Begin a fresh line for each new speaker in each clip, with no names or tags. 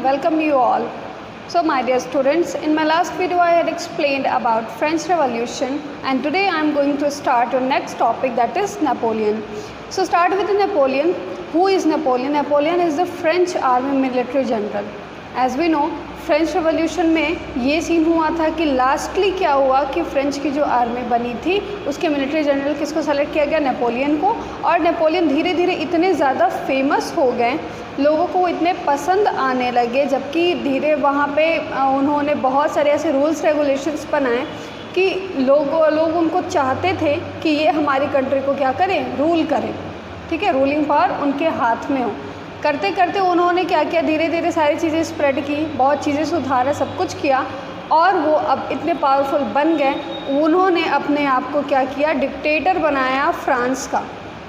welcome you all. So my dear students, in my last video I had explained about French Revolution, and today I am going to start our next topic, that is Napoleon. So start with Napoleon. Who is Napoleon? Napoleon is the French army military general. As we know, French revolution में ये scene हुआ था कि lastly क्या हुआ कि French की जो आर्मी बनी थी उसके मिलिट्री जनरल किसको सेलेक्ट किया गया? नेपोलियन को। और नेपोलियन धीरे धीरे इतने ज़्यादा फेमस हो गए, लोगों को वो इतने पसंद आने लगे, जबकि धीरे वहाँ पे उन्होंने बहुत सारे ऐसे रूल्स रेगुलेशंस बनाए कि लोग उनको चाहते थे कि ये हमारी कंट्री को क्या करें? रूल करें। ठीक है, रूलिंग पावर उनके हाथ में हो। करते करते उन्होंने क्या किया, धीरे धीरे सारी चीज़ें स्प्रेड की, बहुत चीज़ें सुधारा, सब कुछ किया, और वो अब इतने पावरफुल बन गए। उन्होंने अपने आप को क्या किया? डिक्टेटर बनाया फ्रांस का।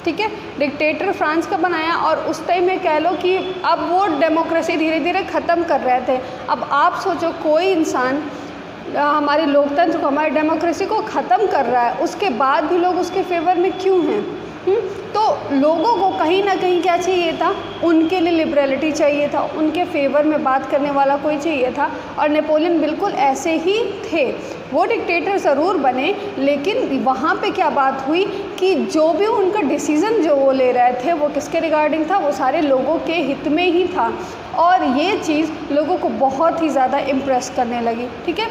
ठीक है, डिक्टेटर फ्रांस का बनाया। और उस टाइम में कह लो कि अब वो डेमोक्रेसी धीरे धीरे ख़त्म कर रहे थे। अब आप सोचो, कोई इंसान हमारे लोकतंत्र को, हमारी डेमोक्रेसी को ख़त्म कर रहा है, उसके बाद भी लोग उसके फेवर में क्यों हैं? तो लोगों को कहीं ना कहीं क्या चाहिए था? उनके लिए लिबरलिटी चाहिए था, उनके फेवर में बात करने वाला कोई चाहिए था। और नेपोलियन बिल्कुल ऐसे ही थे। वो डिक्टेटर ज़रूर बने, लेकिन वहाँ पे क्या बात हुई कि जो भी उनका डिसीज़न जो वो ले रहे थे वो किसके रिगार्डिंग था? वो सारे लोगों के हित में ही था। और ये चीज़ लोगों को बहुत ही ज़्यादा इम्प्रेस करने लगी। ठीक है,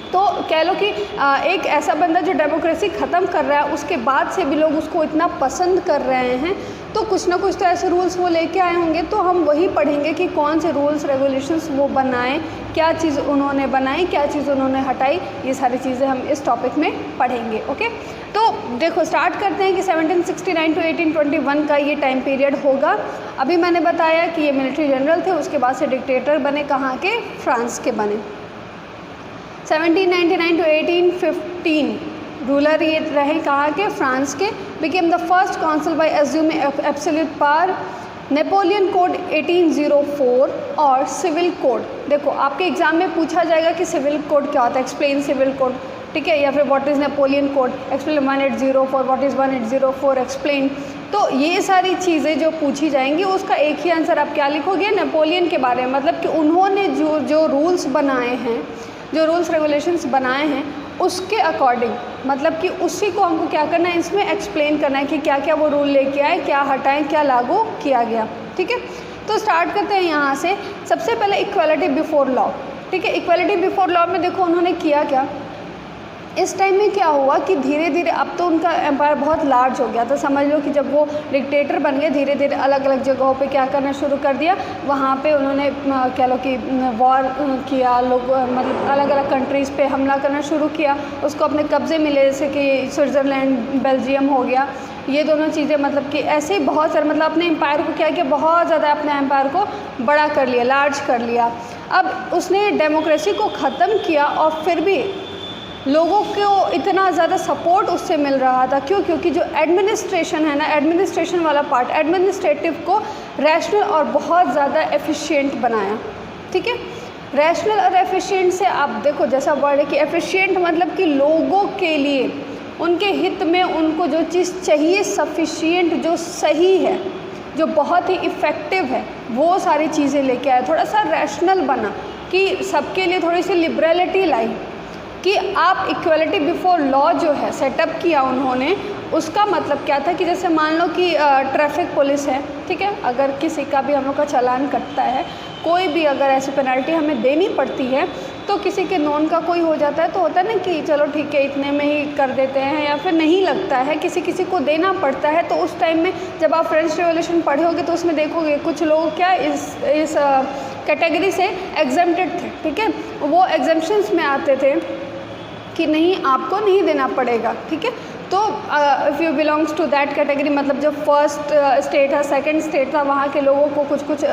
तो कह लो कि एक ऐसा बंदा जो डेमोक्रेसी ख़त्म कर रहा है, उसके बाद से भी लोग उसको इतना पसंद कर रहे हैं, तो कुछ ना कुछ तो ऐसे रूल्स वो लेके आए होंगे। तो हम वही पढ़ेंगे कि कौन से रूल्स रेगुलेशंस वो बनाए, क्या चीज़ उन्होंने बनाई, क्या चीज़ उन्होंने हटाई, ये सारी चीज़ें हम इस टॉपिक में पढ़ेंगे। ओके, तो देखो स्टार्ट करते हैं कि 1769 to 1821 का ये टाइम पीरियड होगा। अभी मैंने बताया कि ये मिलिट्री जनरल थे, उसके बाद से डिक्टेटर बने, कहाँ के? फ्रांस के बने। 1799 to 1815 रूलर ये रहे, कहाँ के? फ्रांस के। Became the first consul by assuming absolute power. Napoleon code 1804 और सिविल कोड। देखो आपके एग्जाम में पूछा जाएगा कि सिविल कोड क्या होता है, एक्सप्लेन सिविल कोड। ठीक है, या फिर what is Napoleon code, explain 1804, what is 1804, explain. तो ये सारी चीज़ें जो पूछी जाएंगी उसका एक ही आंसर आप क्या लिखोगे? नेपोलियन के बारे में। मतलब कि उन्होंने जो रूल्स बनाए हैं, जो रूल्स रेगुलेशंस बनाए हैं, उसके अकॉर्डिंग, मतलब कि उसी को हमको क्या करना है? इसमें एक्सप्लेन करना है कि क्या क्या वो रूल लेके आए, क्या हटाएं, क्या लागू किया गया। ठीक है, तो स्टार्ट करते हैं यहाँ से। सबसे पहले इक्वालिटी बिफोर लॉ। ठीक है, इक्वालिटी बिफोर लॉ में देखो उन्होंने किया क्या। इस टाइम में क्या हुआ कि धीरे धीरे अब तो उनका एम्पायर बहुत लार्ज हो गया था। समझ लो कि जब वो डिक्टेटर बन गए, धीरे धीरे अलग अलग जगहों पे क्या करना शुरू कर दिया, वहाँ पे उन्होंने कह लो कि वॉर किया, लोग मतलब अलग अलग कंट्रीज़ पे हमला करना शुरू किया, उसको अपने कब्ज़े में ले, जैसे कि स्विट्ज़रलैंड, बेल्जियम हो गया, ये दोनों चीज़ें। मतलब कि ऐसे ही बहुत सारे, मतलब अपने एम्पायर को क्या किया, बहुत ज़्यादा अपने एम्पायर को बड़ा कर लिया, लार्ज कर लिया। अब उसने डेमोक्रेसी को ख़त्म किया, और फिर भी लोगों को इतना ज़्यादा सपोर्ट उससे मिल रहा था। क्यों? क्योंकि जो एडमिनिस्ट्रेशन है ना, एडमिनिस्ट्रेशन वाला पार्ट, एडमिनिस्ट्रेटिव को रैशनल और बहुत ज़्यादा एफिशिएंट बनाया। ठीक है, रैशनल और एफिशिएंट से आप देखो जैसा वर्ड है कि एफिशिएंट मतलब कि लोगों के लिए, उनके हित में, उनको जो चीज़ चाहिए सफिशिएंट, जो सही है, जो बहुत ही इफ़ेक्टिव है, वो सारी चीज़ें लेके आया। थोड़ा सा रैशनल बना कि सबके लिए थोड़ी सी लिबरलिटी लाई, कि आप इक्वलिटी बिफोर लॉ जो है सेटअप किया उन्होंने। उसका मतलब क्या था कि जैसे मान लो कि ट्रैफिक पुलिस है, ठीक है, अगर किसी का भी हम लोग का चालान कटता है, कोई भी अगर ऐसी पेनल्टी हमें देनी पड़ती है, तो किसी के नॉन का कोई हो जाता है तो होता है ना कि चलो ठीक है इतने में ही कर देते हैं, या फिर नहीं लगता है, किसी किसी को देना पड़ता है। तो उस टाइम में जब आप फ्रेंच रेवोल्यूशन पढ़े होगे तो उसमें देखोगे कुछ लोग क्या इस कैटेगरी से एग्जेम्प्टेड थे। ठीक है, वो एग्जेम्पशंस में आते थे कि नहीं, आपको नहीं देना पड़ेगा। ठीक है, तो if you belongs to that category, मतलब जो फर्स्ट स्टेट था, सेकंड स्टेट था, वहाँ के लोगों को कुछ कुछ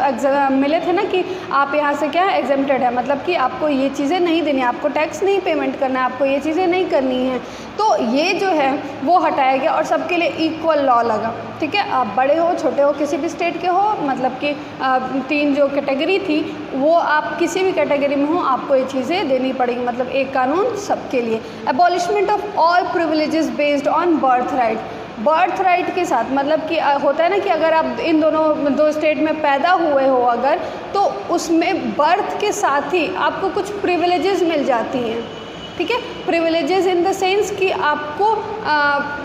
मिले थे ना कि आप यहाँ से क्या है, एग्जेम्प्टेड है, मतलब कि आपको ये चीज़ें नहीं देनी, आपको टैक्स नहीं पेमेंट करना है, आपको ये चीज़ें नहीं करनी है। तो ये जो है वो हटाया गया और सबके लिए इक्वल लॉ लगा। ठीक है, आप बड़े हो छोटे हो किसी भी स्टेट के हो, मतलब कि 3 जो कैटेगरी थी वो आप किसी भी कैटेगरी में हो, आपको ये चीज़ें देनी पड़ेगी, मतलब एक कानून सबके लिए। Abolishment of all privileges based on birth right. Birth right के साथ, मतलब कि होता है ना कि अगर आप इन दोनों दो स्टेट में पैदा हुए हो अगर, तो उसमें बर्थ के साथ ही आपको कुछ प्रिविलेजेस मिल जाती हैं, ठीक है। प्रिविलेजेस इन द सेंस कि आपको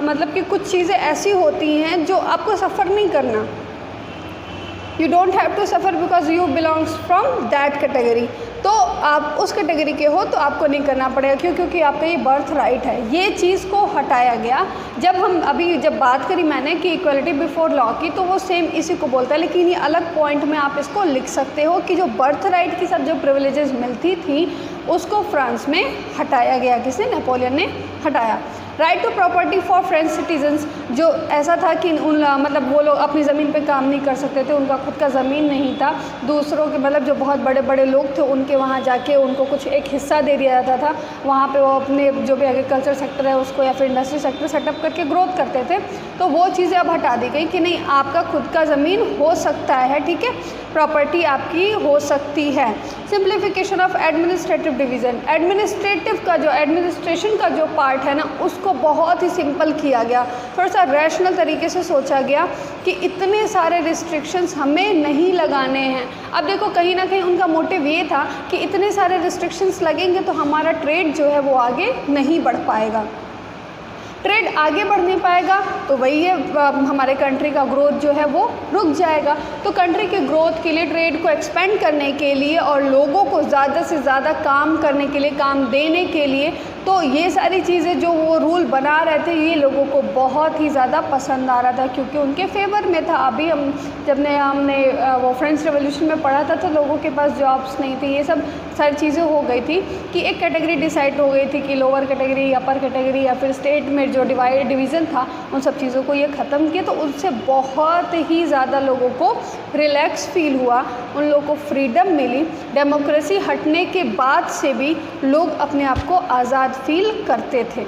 मतलब कि कुछ चीज़ें ऐसी होती हैं जो आपको सफ़र नहीं करना, you don't have to suffer because you belongs from that category. तो आप उस कैटेगरी के हो तो आपको नहीं करना पड़ेगा, क्यों? क्योंकि आपका ये बर्थ राइट है। ये चीज़ को हटाया गया। जब बात करी मैंने कि इक्वलिटी बिफोर लॉ की, तो वो सेम इसी को बोलता है, लेकिन ये अलग पॉइंट में आप इसको लिख सकते हो कि जो बर्थ राइट के साथ जो प्रिविलेजेस मिलती थी उसको फ्रांस में हटाया गया। किसने? नेपोलियन ने हटाया। Right to property for French citizens, जो ऐसा था कि मतलब वो लोग अपनी ज़मीन पे काम नहीं कर सकते थे, उनका खुद का ज़मीन नहीं था, दूसरों के मतलब जो बहुत बड़े बड़े लोग थे उनके वहाँ जाके उनको कुछ एक हिस्सा दे दिया जाता था, वहाँ पे वो अपने जो भी एग्रीकल्चर सेक्टर है उसको या फिर इंडस्ट्री सेक्टर सेटअप करके ग्रोथ करते थे। तो वो चीज़ें अब हटा दी गई कि नहीं, आपका खुद का ज़मीन हो सकता है, ठीक है, प्रॉपर्टी आपकी हो सकती है। Simplification of administrative division, administration का जो पार्ट है ना उसको बहुत ही सिंपल किया गया, थोड़ा सा रैशनल तरीके से सोचा गया कि इतने सारे रिस्ट्रिक्शंस हमें नहीं लगाने हैं। अब देखो कहीं ना कहीं उनका मोटिव ये था कि इतने सारे रिस्ट्रिक्शंस लगेंगे तो हमारा ट्रेड जो है वो आगे नहीं बढ़ पाएगा, ट्रेड आगे बढ़ नहीं पाएगा तो वही है हमारे कंट्री का ग्रोथ जो है वो रुक जाएगा। तो कंट्री के ग्रोथ के लिए, ट्रेड को एक्सपेंड करने के लिए और लोगों को ज़्यादा से ज़्यादा काम करने के लिए, काम देने के लिए, तो ये सारी चीज़ें जो वो रूल बना रहे थे ये लोगों को बहुत ही ज़्यादा पसंद आ रहा था, क्योंकि उनके फेवर में था। अभी हमने वो फ्रेंच रेवोल्यूशन में पढ़ा था तो लोगों के पास जॉब्स नहीं थी, ये सब सारी चीज़ें हो गई थी कि एक कैटेगरी डिसाइड हो गई थी कि लोअर कैटेगरी, अपर कैटेगरी या फिर स्टेट में जो डिवीज़न था उन सब चीज़ों को ये ख़त्म किया। तो उससे बहुत ही ज़्यादा लोगों को रिलैक्स फील हुआ, उन लोगों को फ्रीडम मिली। डेमोक्रेसी हटने के बाद से भी लोग अपने आप को आज़ाद फील करते थे,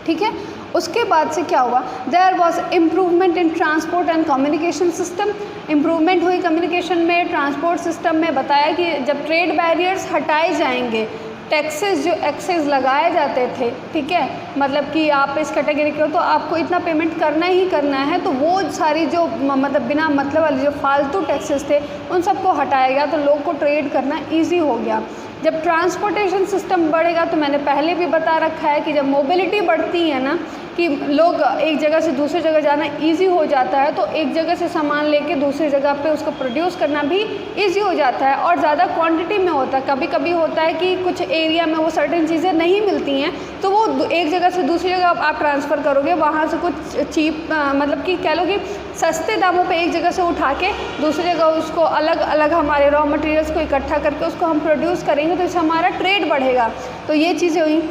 ठीक है। उसके बाद से क्या हुआ? There was improvement in transport and communication system, improvement हुई कम्युनिकेशन में, ट्रांसपोर्ट सिस्टम में। बताया कि जब ट्रेड बैरियर्स हटाए जाएंगे, टैक्सेस जो एक्सेस लगाए जाते थे, ठीक है, मतलब कि आप इस कैटेगरी के हो तो आपको इतना पेमेंट करना ही करना है, तो वो सारी जो मतलब बिना मतलब वाली जो फालतू टैक्सेस थे उन सबको हटाया गया, तो लोग को ट्रेड करना ईजी हो गया। जब ट्रांसपोर्टेशन सिस्टम बढ़ेगा, तो मैंने पहले भी बता रखा है कि जब मोबिलिटी बढ़ती है ना, कि लोग एक जगह से दूसरी जगह जाना इजी हो जाता है, तो एक जगह से सामान लेके दूसरी जगह पे उसको प्रोड्यूस करना भी इजी हो जाता है और ज़्यादा क्वांटिटी में होता है। कभी कभी होता है कि कुछ एरिया में वो सर्टेन चीज़ें नहीं मिलती हैं, तो वो एक जगह से दूसरी जगह आप ट्रांसफ़र करोगे, वहाँ से कुछ चीप मतलब कि कह लो कि सस्ते दामों पे एक जगह से उठा के दूसरी जगह उसको अलग अलग हमारे रॉ मटेरियल्स को इकट्ठा करके उसको हम प्रोड्यूस करेंगे, तो इससे हमारा ट्रेड बढ़ेगा। तो ये चीज़ें हुई।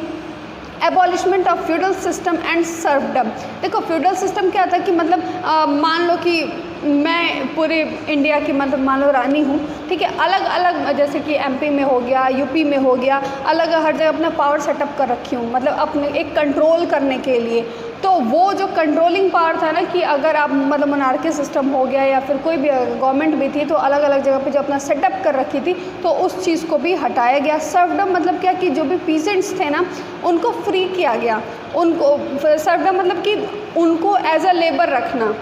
एबॉलिशमेंट ऑफ फ्यूडल सिस्टम एंड सर्वडम। देखो फ्यूडल सिस्टम क्या था कि मतलब मान लो कि मैं पूरे इंडिया की मतलब मान लो रानी हूँ, ठीक है, अलग अलग जैसे कि एमपी में हो गया, यूपी में हो गया, अलग हर जगह अपना पावर सेटअप कर रखी हूँ, मतलब अपने एक कंट्रोल करने के लिए। तो वो जो कंट्रोलिंग पावर था ना, कि अगर आप मतलब मोनार्की सिस्टम हो गया या फिर कोई भी गवर्नमेंट भी थी, तो अलग अलग जगह पे जो अपना सेटअप कर रखी थी, तो उस चीज़ को भी हटाया गया। सर्वडम मतलब क्या, कि जो भी पीजेंट्स थे ना उनको फ्री किया गया। उनको सर्वडम मतलब कि उनको एज अ लेबर रखना,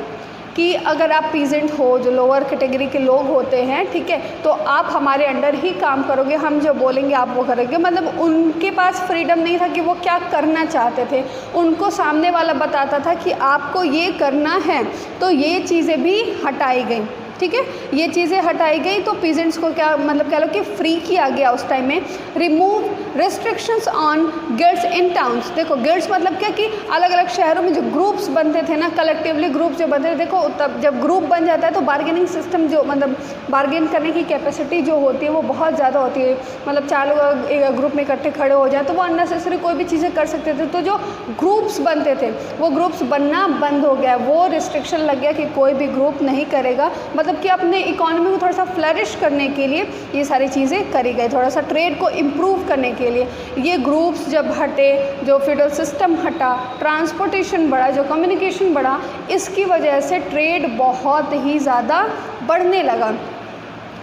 कि अगर आप पीजेंट हो, जो लोअर कैटेगरी के लोग होते हैं, ठीक है, तो आप हमारे अंडर ही काम करोगे, हम जो बोलेंगे आप वो करोगे। मतलब उनके पास फ्रीडम नहीं था कि वो क्या करना चाहते थे, उनको सामने वाला बताता था कि आपको ये करना है, तो ये चीज़ें भी हटाई गई, ठीक है, ये चीज़ें हटाई गई। तो पीजेंट्स को क्या मतलब कह लो कि फ्री किया गया उस टाइम में। Remove restrictions on guilds in towns. देखो गिल्ड्स मतलब क्या, कि अलग अलग शहरों में जो ग्रुप्स बनते थे ना, कलेक्टिवली ग्रुप्स जो बनते थे, देखो तब जब ग्रुप बन जाता है तो बार्गेनिंग सिस्टम जो मतलब बार्गेन करने की कैपेसिटी जो होती है वो बहुत ज़्यादा होती है। मतलब 4 लोग एक ग्रुप में इकट्ठे खड़े हो जाए तो वो अननेसेसरी कोई भी चीज़ें कर सकते थे। तो जो ग्रुप्स बनते थे वो ग्रुप्स बनना बंद हो गया, वो रिस्ट्रिक्शन लग गया कि कोई भी ग्रुप नहीं करेगा। मतलब कि अपने इकोनॉमी को थोड़ा सा फ्लरिश करने के लिए ये सारी चीज़ें करी गई, थोड़ा सा ट्रेड को इम्प्रूव करने के लिए। ये ग्रुप्स जब हटे, जो फ्यूडल सिस्टम हटा, ट्रांसपोर्टेशन बढ़ा, जो कम्युनिकेशन बढ़ा, इसकी वजह से ट्रेड बहुत ही ज़्यादा बढ़ने लगा।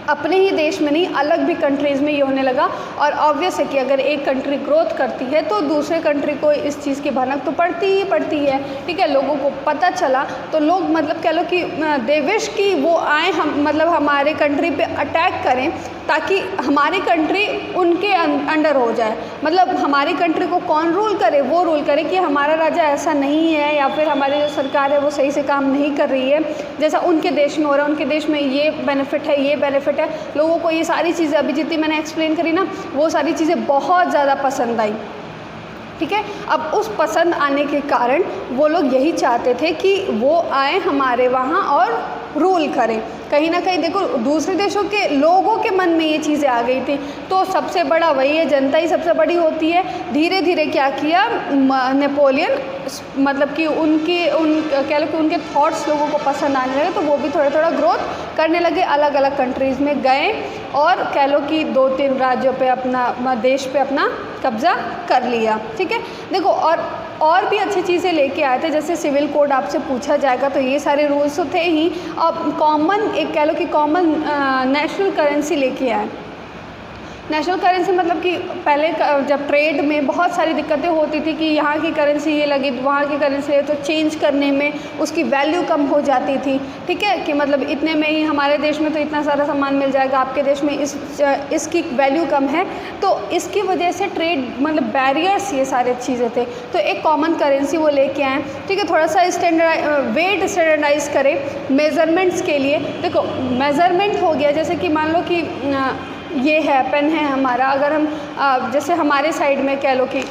अपने ही देश में नहीं, अलग भी कंट्रीज़ में ये होने लगा। और ऑब्वियस है कि अगर एक कंट्री ग्रोथ करती है तो दूसरे कंट्री को इस चीज़ की भनक तो पड़ती ही पड़ती है, ठीक है। लोगों को पता चला तो लोग मतलब कह लो कि दे विश कि वो आए, हम मतलब हमारे कंट्री पे अटैक करें ताकि हमारी कंट्री उनके अंडर हो जाए। मतलब हमारी कंट्री को कौन रूल करे, वो रूल करे कि हमारा राजा ऐसा नहीं है, या फिर हमारी जो सरकार है वो सही से काम नहीं कर रही है जैसा उनके देश में हो रहा है, उनके देश में ये बेनिफिट है, ये बेनिफिट है। लोगों को ये सारी चीज़ें अभी जितनी मैंने एक्सप्लेन करी ना, वो सारी चीज़ें बहुत ज़्यादा पसंद आई, ठीक है। अब उस पसंद आने के कारण वो लोग यही चाहते थे कि वो आए हमारे वहाँ और रूल करें। कहीं ना कहीं देखो दूसरे देशों के लोगों के मन में ये चीज़ें आ गई थी, तो सबसे बड़ा वही है, जनता ही सबसे बड़ी होती है। धीरे धीरे क्या किया नेपोलियन, मतलब कि कह लो कि उनके थॉट्स लोगों को पसंद आने लगे, तो वो भी थोड़ा थोड़ा ग्रोथ करने लगे, अलग अलग कंट्रीज़ में गए और कह लो कि 2-3 राज्यों पे अपना देश पे अपना कब्ज़ा कर लिया, ठीक है। देखो और भी अच्छी चीज़ें लेके आए थे, जैसे सिविल कोड आपसे पूछा जाएगा तो ये सारे रूल्स तो थे ही। अब कॉमन एक कह लो कि कॉमन नेशनल करेंसी लेके आए। नेशनल करेंसी मतलब कि पहले जब ट्रेड में बहुत सारी दिक्कतें होती थी कि यहाँ की करेंसी ये लगी, वहाँ की करेंसी है, तो चेंज करने में उसकी वैल्यू कम हो जाती थी, ठीक है। कि मतलब इतने में ही हमारे देश में तो इतना सारा सामान मिल जाएगा, आपके देश में इसकी वैल्यू कम है, तो इसकी वजह से ट्रेड मतलब बैरियर्स ये सारे चीज़ें थे। तो एक कॉमन करेंसी वो लेके आए, ठीक है। थोड़ा सा वेट स्टैंडर्डाइज करें मेज़रमेंट्स के लिए। देखो मेज़रमेंट हो गया, जैसे कि मान लो कि ये है पेन है हमारा, अगर हम जैसे हमारे साइड में कह लो कि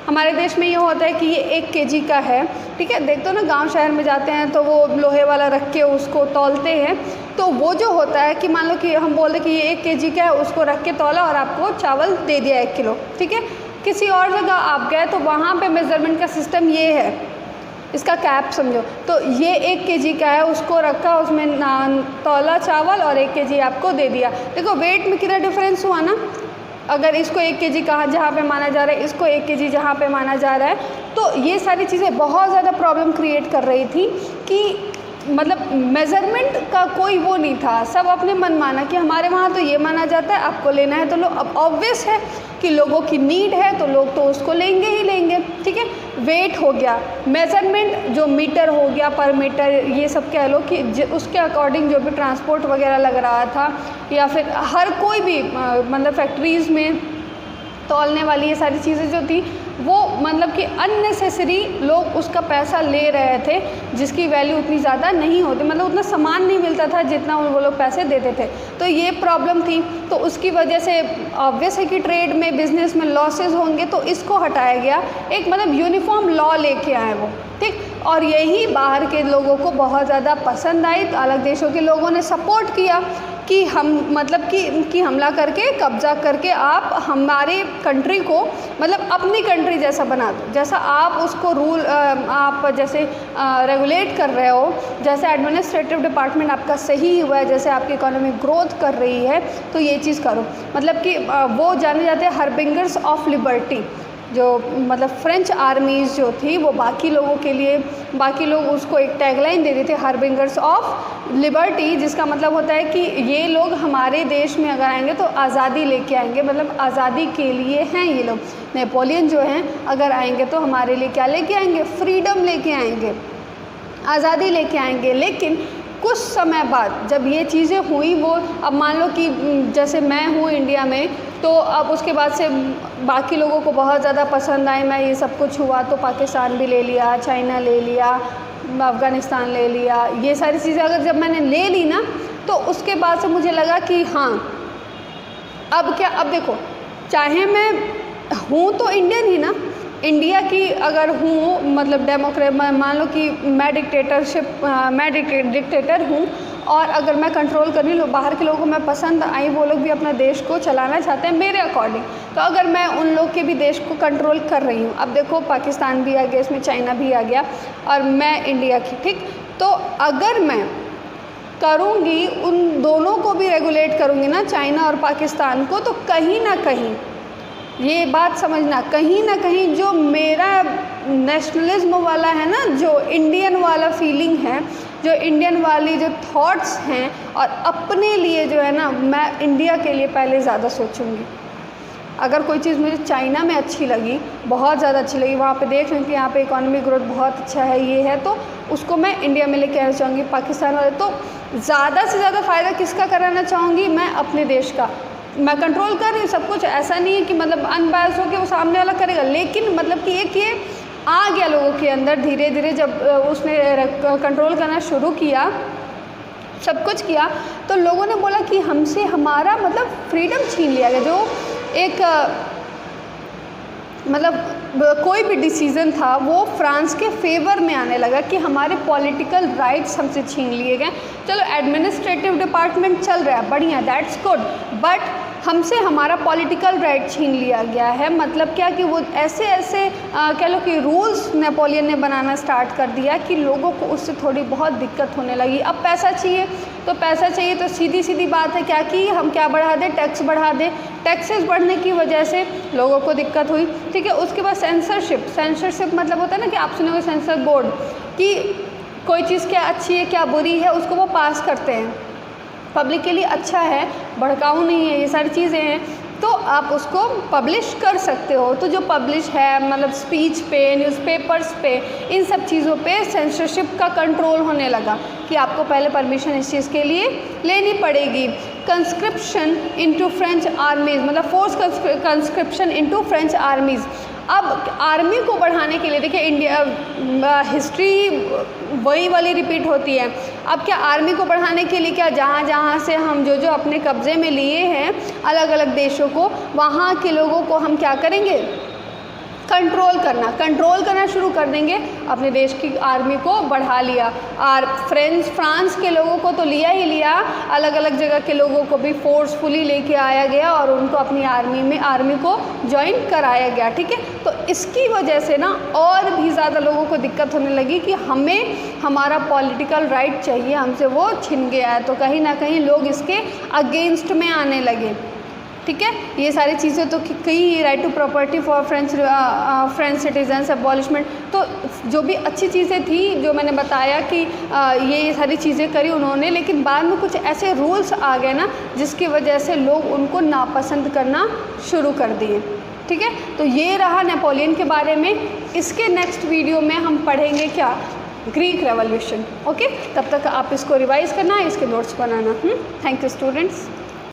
हमारे देश में ये होता है कि ये 1 kg का है, ठीक है। देखते हो ना गांव शहर में जाते हैं तो वो लोहे वाला रख के उसको तौलते हैं, तो वो जो होता है कि मान लो कि हम बोल रहे कि ये 1 kg का है, उसको रख के तौला और आपको चावल दे दिया 1 किलो, ठीक है। किसी और जगह आप गए तो वहाँ पे मेज़रमेंट का सिस्टम ये है, इसका कैप समझो, तो ये 1 kg का है, उसको रखा, उसमें तौला चावल और 1 kg आपको दे दिया। देखो वेट में कितना डिफरेंस हुआ ना, अगर इसको 1 kg कहाँ जहाँ पे माना जा रहा है, इसको 1 kg जहाँ पे माना जा रहा है, तो ये सारी चीज़ें बहुत ज़्यादा प्रॉब्लम क्रिएट कर रही थी कि मतलब मेज़रमेंट का कोई वो नहीं था, सब अपने मन माना कि हमारे वहाँ तो ये माना जाता है, आपको लेना है तो लो। अब ऑब्वियस है कि लोगों की नीड है तो लोग तो उसको लेंगे ही लेंगे, ठीक है। वेट हो गया, मेज़रमेंट जो मीटर हो गया, पर मीटर, ये सब कह लो कि उसके अकॉर्डिंग जो भी ट्रांसपोर्ट वगैरह लग रहा था, या फिर हर कोई भी मतलब फैक्ट्रीज़ में तौलने वाली ये सारी चीज़ें जो थी वो मतलब कि अननेसेसरी लोग उसका पैसा ले रहे थे, जिसकी वैल्यू उतनी ज़्यादा नहीं होती, मतलब उतना सामान नहीं मिलता था जितना वो लोग पैसे देते थे। तो ये प्रॉब्लम थी, तो उसकी वजह से ऑब्वियस है कि ट्रेड में बिज़नेस में लॉसेस होंगे, तो इसको हटाया गया। एक मतलब यूनिफॉर्म लॉ लेके आए वो, ठीक। और यही बाहर के लोगों को बहुत ज़्यादा पसंद आई, तो अलग देशों के लोगों ने सपोर्ट किया कि हम मतलब कि हमला करके कब्ज़ा करके आप हमारे कंट्री को मतलब अपनी कंट्री जैसा बना दो, जैसा आप उसको रूल आप जैसे रेगुलेट कर रहे हो, जैसे एडमिनिस्ट्रेटिव डिपार्टमेंट आपका सही हुआ है, जैसे आपकी इकोनॉमी ग्रोथ कर रही है, तो ये चीज़ करो। मतलब कि वो जाने जाते हैं हार्बिंगर्स ऑफ लिबर्टी, जो मतलब फ्रेंच आर्मीज़ जो थी वो बाकी लोगों के लिए, बाकी लोग उसको एक टैगलाइन दे रहे थे, हार्बिंगर्स ऑफ लिबर्टी, जिसका मतलब होता है कि ये लोग हमारे देश में अगर आएंगे तो आज़ादी लेके आएंगे, मतलब आज़ादी के लिए हैं ये लोग। नेपोलियन जो हैं अगर आएंगे तो हमारे लिए क्या लेके आएंगे, फ्रीडम लेके आएंगे, आज़ादी लेके आएंगे। लेकिन कुछ समय बाद जब ये चीज़ें हुई, वो अब मान लो कि जैसे मैं हूँ इंडिया में, तो अब उसके बाद से बाकी लोगों को बहुत ज़्यादा पसंद आए, मैं ये सब कुछ हुआ तो पाकिस्तान भी ले लिया, चाइना ले लिया, अफ़गानिस्तान ले लिया, ये सारी चीज़ें अगर जब मैंने ले ली ना, तो उसके बाद से मुझे लगा कि हाँ अब क्या, अब देखो चाहे मैं हूँ तो इंडियन ही ना, इंडिया की अगर हूँ मतलब डेमोक्रेट, मान लो कि मैं डिक्टेटर हूँ, और अगर मैं कंट्रोल कर रही हूँ, बाहर के लोगों को मैं पसंद आई, वो लोग भी अपना देश को चलाना चाहते हैं मेरे अकॉर्डिंग, तो अगर मैं उन लोग के भी देश को कंट्रोल कर रही हूँ, अब देखो पाकिस्तान भी आ गया, इसमें चाइना भी आ गया, और मैं इंडिया की, ठीक। तो अगर मैं करूँगी उन दोनों को भी रेगुलेट करूँगी ना, चाइना और पाकिस्तान को, तो कहीं ना कहीं ये बात समझना, कहीं ना कहीं जो मेरा नेशनलिज्म वाला है ना, जो इंडियन वाला फीलिंग है, जो इंडियन वाली जो थॉट्स हैं, और अपने लिए जो है ना, मैं इंडिया के लिए पहले ज़्यादा सोचूंगी। अगर कोई चीज़ मुझे चाइना में अच्छी लगी, बहुत ज़्यादा अच्छी लगी, वहाँ पे देख रही हूँ कि यहाँ पे इकोनॉमिक ग्रोथ बहुत अच्छा है, ये है, तो उसको मैं इंडिया में लेके आना चाहूँगी। पाकिस्तान वाले तो ज़्यादा से ज़्यादा फ़ायदा किसका कराना चाहूँगी? मैं अपने देश का। मैं कंट्रोल कर रही हूँ सब कुछ, ऐसा नहीं है कि मतलब अनबायस हो के वो सामने वाला करेगा, लेकिन मतलब कि एक ये आ गया लोगों के अंदर धीरे धीरे, जब उसने कंट्रोल करना शुरू किया, सब कुछ किया, तो लोगों ने बोला कि हमसे हमारा मतलब फ्रीडम छीन लिया गया। जो एक मतलब कोई भी डिसीज़न था वो फ्रांस के फेवर में आने लगा कि हमारे पॉलिटिकल राइट्स हमसे छीन लिए गए। चलो एडमिनिस्ट्रेटिव डिपार्टमेंट चल रहा है, बढ़िया, दैट्स गुड, बट हमसे हमारा पॉलिटिकल राइट छीन लिया गया है। मतलब क्या कि वो ऐसे ऐसे कह लो कि रूल्स नेपोलियन ने बनाना स्टार्ट कर दिया कि लोगों को उससे थोड़ी बहुत दिक्कत होने लगी। अब पैसा चाहिए, तो पैसा चाहिए तो सीधी सीधी बात है क्या कि हम क्या बढ़ा दें, टैक्स बढ़ा दें। टैक्सेस बढ़ने की वजह से लोगों को दिक्कत हुई, ठीक है। उसके बाद सेंसरशिप मतलब होता है ना कि आप सुने हुए सेंसर बोर्ड, कि कोई चीज़ क्या अच्छी है क्या बुरी है उसको वो पास करते हैं, पब्लिक के लिए अच्छा है, भड़काऊ नहीं है, ये सारी चीज़ें हैं, तो आप उसको पब्लिश कर सकते हो। तो जो पब्लिश है मतलब स्पीच पे, न्यूज़पेपर्स पे, इन सब चीज़ों पे सेंसरशिप का कंट्रोल होने लगा कि आपको पहले परमिशन इस चीज़ के लिए लेनी पड़ेगी। कंस्क्रिप्शन इनटू फ्रेंच आर्मीज़, मतलब force conscription into French armies. अब आर्मी को बढ़ाने के लिए देखिए, इंडिया हिस्ट्री वही वाली रिपीट होती है। अब क्या आर्मी को बढ़ाने के लिए क्या, जहाँ जहाँ से हम जो जो अपने कब्ज़े में लिए हैं अलग अलग देशों को, वहाँ के लोगों को हम क्या करेंगे? कंट्रोल करना शुरू कर देंगे। अपने देश की आर्मी को बढ़ा लिया, और फ्रांस के लोगों को तो लिया ही लिया, अलग अलग जगह के लोगों को भी फोर्सफुली लेके आया गया और उनको अपनी आर्मी को ज्वाइन कराया गया, ठीक है। तो इसकी वजह से ना और भी ज़्यादा लोगों को दिक्कत होने लगी कि हमें हमारा पॉलिटिकल राइट चाहिए, हमसे वो छिन गया है। तो कहीं ना कहीं लोग इसके अगेंस्ट में आने लगे, ठीक है। ये सारी चीज़ें तो कई, right to property for French citizens, abolishment, तो जो भी अच्छी चीज़ें थी जो मैंने बताया कि ये सारी चीज़ें करी उन्होंने, लेकिन बाद में कुछ ऐसे रूल्स आ गए ना जिसकी वजह से लोग उनको नापसंद करना शुरू कर दिए, ठीक है। तो ये रहा नेपोलियन के बारे में। इसके नेक्स्ट वीडियो में हम पढ़ेंगे क्या? Greek revolution, okay. तब तक आप इसको रिवाइज़ करना, इसके notes banana. Thank you students.